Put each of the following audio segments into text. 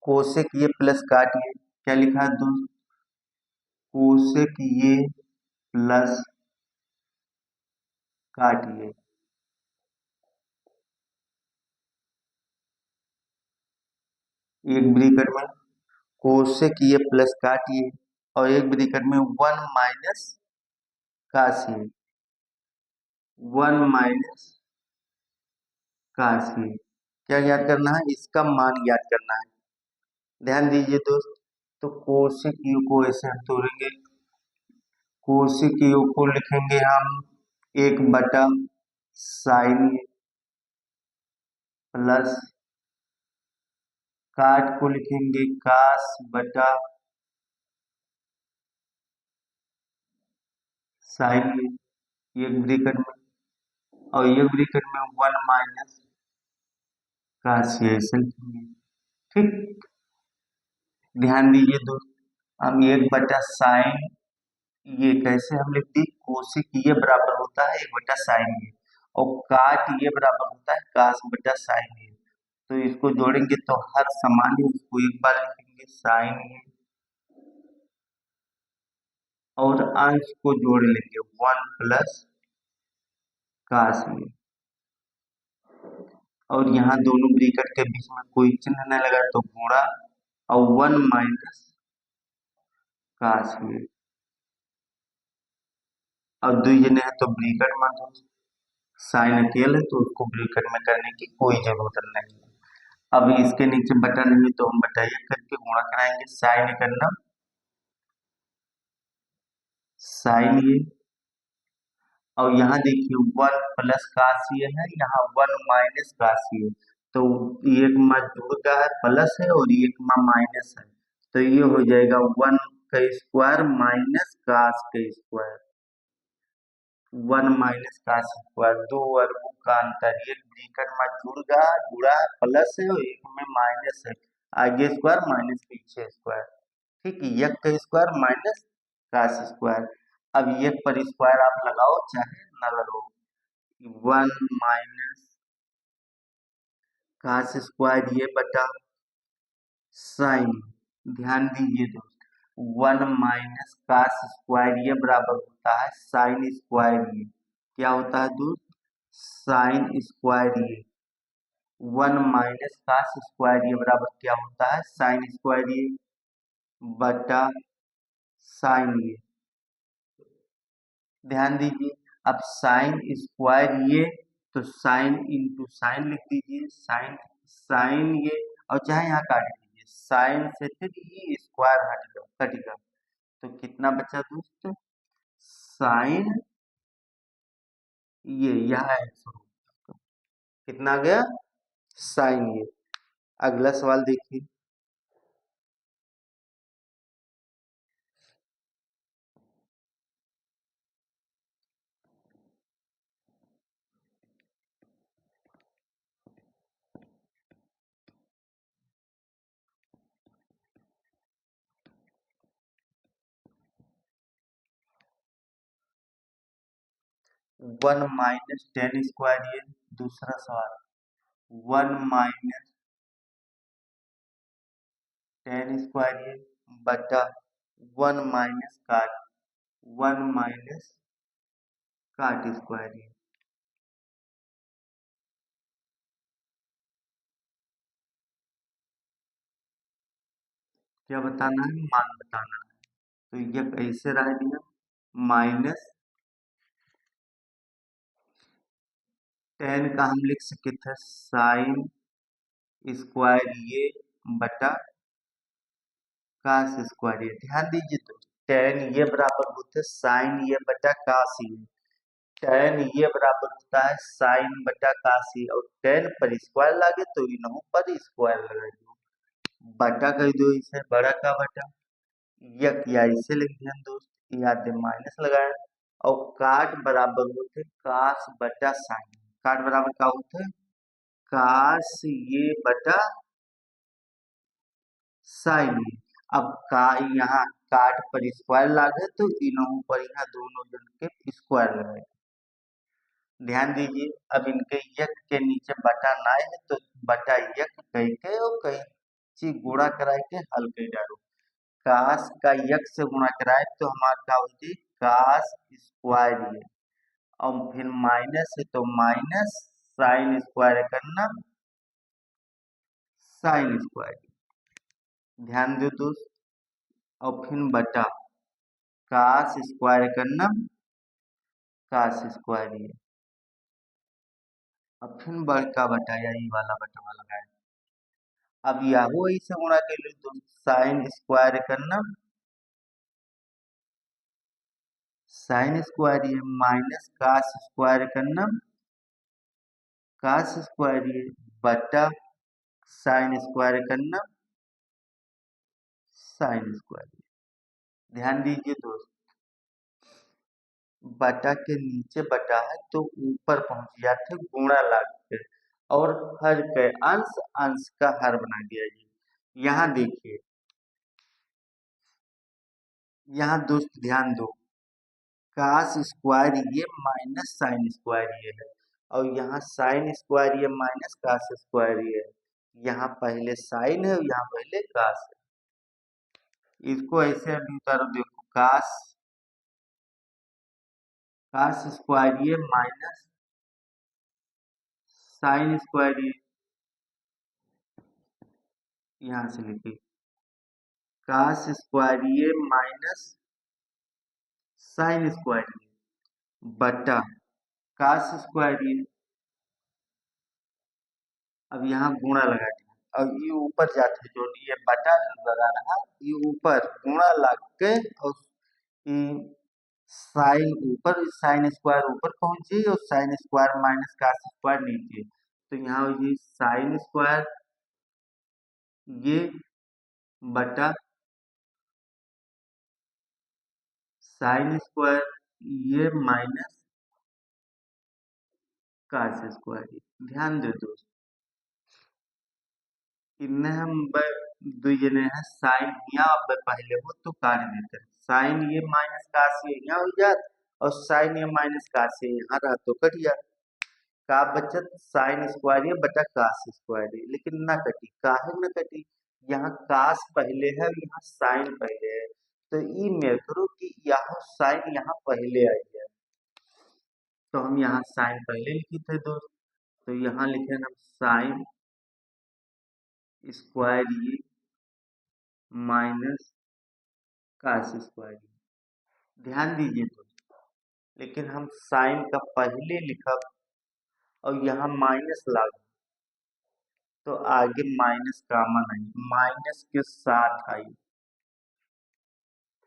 Cosec ये plus काट ये, क्या लिखा है दोस्त? कोसेक ये प्लस काट ये, एक ब्रैकेट में कोसेक ये प्लस काट ये, और एक ब्रैकेट में 1 माइनस काश ये, 1 माइनस काश ये। क्या याद करना है? इसका मान याद करना है। ध्यान दीजिए दोस्त, तो कोसेक यू को ऐसे हम तोड़ेंगे, कोसेक यू को लिखेंगे हम 1 बटा साइन प्लस काट को लिखेंगे काश बटा साइन, एक ब्रैकेट में, और एक ब्रैकेट में 1 माइनस काश ये, ऐसे लिखेंगे। ठीक, ध्यान दीजिए दोस्त, हम 1 बटा साइन ये कैसे हम लिख दी, कोसेक ये बराबर होता है 1 बटा साइन ये, और काट ये बराबर होता है काश बटा साइन ये। तो इसको जोड़ेंगे तो हर समान है, उसको एक बार लिखेंगे साइन ये, और अंश को जोड़ लेंगे 1 प्लस काश ये, और यहाँ दोनों ब्रैकेट के बीच में कोई चिन्ह न लगा तो गुणा, और 1 माइनस काश ये, अब 2 जने हैं तो ब्रैकेट में दो, साइन अकेले है तो उसको ब्रैकेट में करने की कोई जरूरत नहीं है। अब इसके नीचे बटा नहीं तो हम बटा एक करके गुणा कराएंगे, साइन करना साइन ये, और यहाँ देखिए 1 प्लस काश ये है, यहाँ 1 माइनस काश ये, तो एक में जुड़ का है प्लस है और एक में माइनस है, तो ये हो जाएगा 1 का स्क्वायर माइनस काश का स्क्वायर, 1 माइनस काश स्क्वायर, दो वर्गों का अंतर, एक ब्रैकेट में जुड़ा है प्लस है और एक में माइनस है, आगे स्क्वायर माइनस पीछे स्क्वायर। ठीक, एक का स्क्वायर माइनस काश स्क्वायर। अब एक पर स्क्वायर आप लगाओ चाहे ना लगाओ, 1 माइनस काश स्क्वायर ये बटा साइन, ध्यान दीजिए दोस्त, 1 माइनस काश स्क्वायर ये बराबर होता है साइन स्क्वायर ये, क्या होता है दोस्त? साइन स्क्वायर ये, 1 माइनस काश स्क्वायर ये बराबर क्या होता है? साइन स्क्वायर ये बटा साइन ये। ध्यान दीजिए, अब साइन स्क्वायर ये, तो साइन इंटू साइन लिख दीजिए, साइन साइन ये, और चाहे यहाँ काट दीजिए, साइन से फिर ये स्क्वायर हटेगा, तो कितना बचा दोस्त? साइन ये, यहाँ आंसर कितना आ गया? साइन ये। अगला सवाल देखिए, 1 माइनस टेन स्क्वायर ये, दूसरा सवाल 1 माइनस टेन स्क्वायर ये बटा 1 माइनस काट, 1 माइनस काट स्क्वायर ये। क्या बताना है? मान बताना है, तो ये ऐसे रह दिया माइनस टेन का हम लिख सके थे साइन स्क्वायर ये बटा कास स्क्वायर ये। ध्यान दीजिए तो टेन ये बराबर होते साइन ये बटा कास ये, टेन ये बराबर होता है साइन बटा कास ये, और टेन पर स्क्वायर लागे तो इन्हों पर स्क्वायर लगा दो, बटा कह दो इसे, बड़ा का बटा, यक या इसे लिख दिया दोस्त, याद है माइनस लगाया, और काट बराबर होते कास बटा साइन, काट बराबर क्या होते? कास ये बटा साइन ये। अब का यहाँ काट पर स्क्वायर लागे तो इन्हों पर यहाँ दोनों जन के स्क्वायर लगाए। ध्यान दीजिए, अब इनके यक के नीचे बटा ना है तो बटा यक कह के और कहीं ची गुणा कराए के हल कर डालो। कास का यक्स से गुणा कराए तो हमारा क्या हो जाए कास स्क्वायर ये, और फिर माइनस है तो माइनस साइन स्क्वायर करना साइन स्क्वायर। ध्यान दो दोस्त, और फिर बटा कास स्क्वायर करना कास स्क्वायर ये, अब फिर बड़का बटा यही वाला बटवा लगाए। अब याहो ऐसे गुणा कर लो तो साइन स्क्वायर करना साइन स्क्वायर ये माइनस कास स्क्वायर करना कास स्क्वायर ये बटा साइन स्क्वायर करना साइन स्क्वायर ये। ध्यान दीजिए दोस्त, बटा के नीचे बटा है तो ऊपर पहुंच जाते गुणा लाग के, और हर के अंश अंश का हर बना दिया जी। यहाँ देखिए, यहाँ दोस्त ध्यान दो, कास स्क्वायर ये माइनस साइन स्क्वायर ये है, और यहाँ साइन स्क्वायर ये माइनस कास स्क्वायर ये है। यहाँ पहले साइन है और यहाँ पहले कास है। इसको ऐसे अभी उतारो, देखो कास कास स्क्वायर ये माइनस साइन स्क्वायर ये, यहाँ से लिखिए कास स्क्वायर ये माइनस साइन स्क्वायर ये बटा कास स्क्वायर ये। अब यहाँ गुणा लगा दिया और ये ऊपर जाते जो ये बटा लगा रहा ये ऊपर गुणा लग के, और साइन ऊपर साइन स्क्वायर ऊपर पहुंची और sine square minus cos square नीचे, तो यहाँ ये साइन स्क्वायर ये बटा साइन स्क्वायर ये माइनस कास स्क्वायर। ध्यान दे दोस्त, इनमें हम दो जने हैं साइन यहाँ अब पहले हो तो काट देते हैं, साइन ये माइनस काश ये यहाँ हो जात, और साइन ये माइनस काश ये यहाँ रहा तो कट जात। का बचत साइन स्क्वायर ये बटा कास स्क्वायर ये, लेकिन ना कटी, काहे न कटी, यहाँ कास पहले है और यहाँ साइन पहले है, तो ई मेल करो कि यहाँ साइन यहाँ पहले आई है, तो हम यहाँ साइन पहले लिखे थे दोस्त, तो यहाँ लिखे हम साइन स्क्वायर ये माइनस कास स्क्वायर। ध्यान दीजिए दोस्त, लेकिन हम साइन का पहले लिखा और यहाँ माइनस लगा, तो आगे माइनस कॉमन आई, माइनस के साथ आई,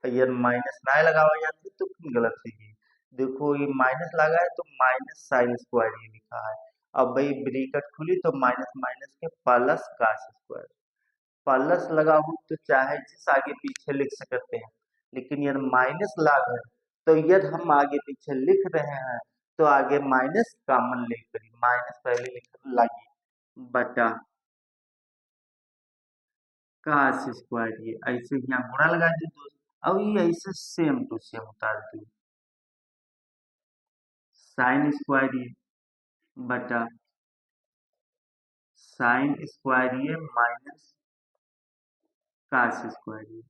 अगर माइनस ना लगावा जाती तो फिर गलत है ये। देखो ये माइनस लगा है तो माइनस साइन स्क्वायर ये लिखा है, अब भाई ब्रैकेट खुली तो माइनस माइनस के प्लस कास स्क्वायर, प्लस लगा हो तो चाहे जिस आगे पीछे लिख सकते हैं, लेकिन यदि माइनस लगा है तो यदि हम आगे पीछे लिख रहे हैं तो आगे माइनस कॉमन लेकर माइनस पहले लिख लगी बटा काश स्क्वायर ये ऐसे यहाँ गुणा लगा दी दोस्त। अब ये ऐसे सेम टू सेम उतार दी, साइन स्क्वायर ये बटा साइन स्क्वायर ये माइनस काश स्क्वायर ये।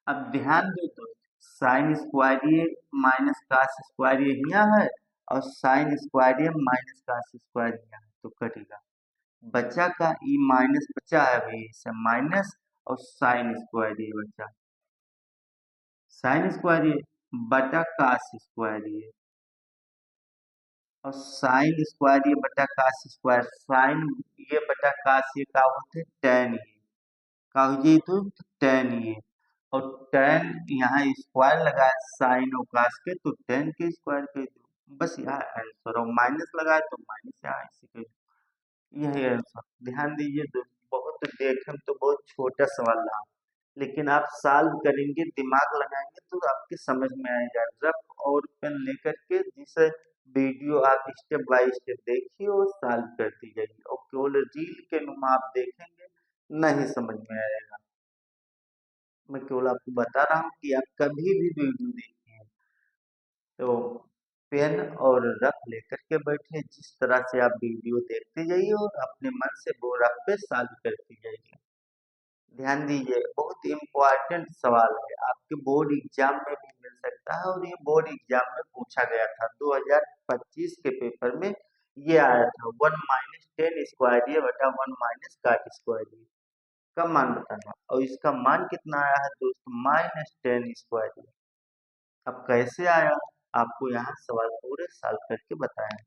अब ध्यान दो तो साइन स्क्वायर ये माइनस काश स्क्वायर ये यहाँ है, और साइन स्क्वायर ये माइनस काश स्क्वायर यहाँ है, तो कटेगा बचा का ई माइनस बचा है भाई इसे माइनस, और साइन स्क्वायर ये बचा साइन स्क्वायर ये बटा काश स्क्वायर ये, और साइन स्क्वायर ये बटा काश स्क्वायर, साइन ये बटा काश ये का होते टेन ये का हो जाए तो टेन ये, और टेन यहाँ स्क्वायर लगा साइन और काश के तो टेन के स्क्वायर कर दो, बस यहाँ आंसर, और माइनस लगाए तो माइनस यहाँ ऐसे कर दो, यही आंसर। ध्यान दीजिए दोस्त, बहुत देखें तो बहुत छोटा सवाल रहा, लेकिन आप सॉल्व करेंगे दिमाग लगाएंगे तो आपके समझ में आएगा, रफ और पेन लेकर के जिसे वीडियो आप स्टेप बाय स्टेप देखिए और सॉल्व करती जाइए, और केवल रील के नुमा आप देखेंगे नहीं समझ में आएगा। मैं केवल आपको बता रहा हूँ कि आप कभी भी वीडियो देखिए तो पेन और रफ लेकर के बैठे, जिस तरह से आप वीडियो देखते जाइए और अपने मन से वो रफ पे सॉल्व करती जाइए। ध्यान दीजिए, बहुत इम्पोर्टेंट सवाल है, आपके बोर्ड एग्जाम में भी मिल सकता है और ये बोर्ड एग्जाम में पूछा गया था 2025 के पेपर में। ये आया था 1 - 10 स्क्वायर ए बटा 1 - cot स्क्वायर ए का मान बताना, और इसका मान कितना आया है दोस्त, -10 स्क्वायर ए। अब कैसे आया, आपको यहाँ सवाल पूरे सॉल्व करके बताएं।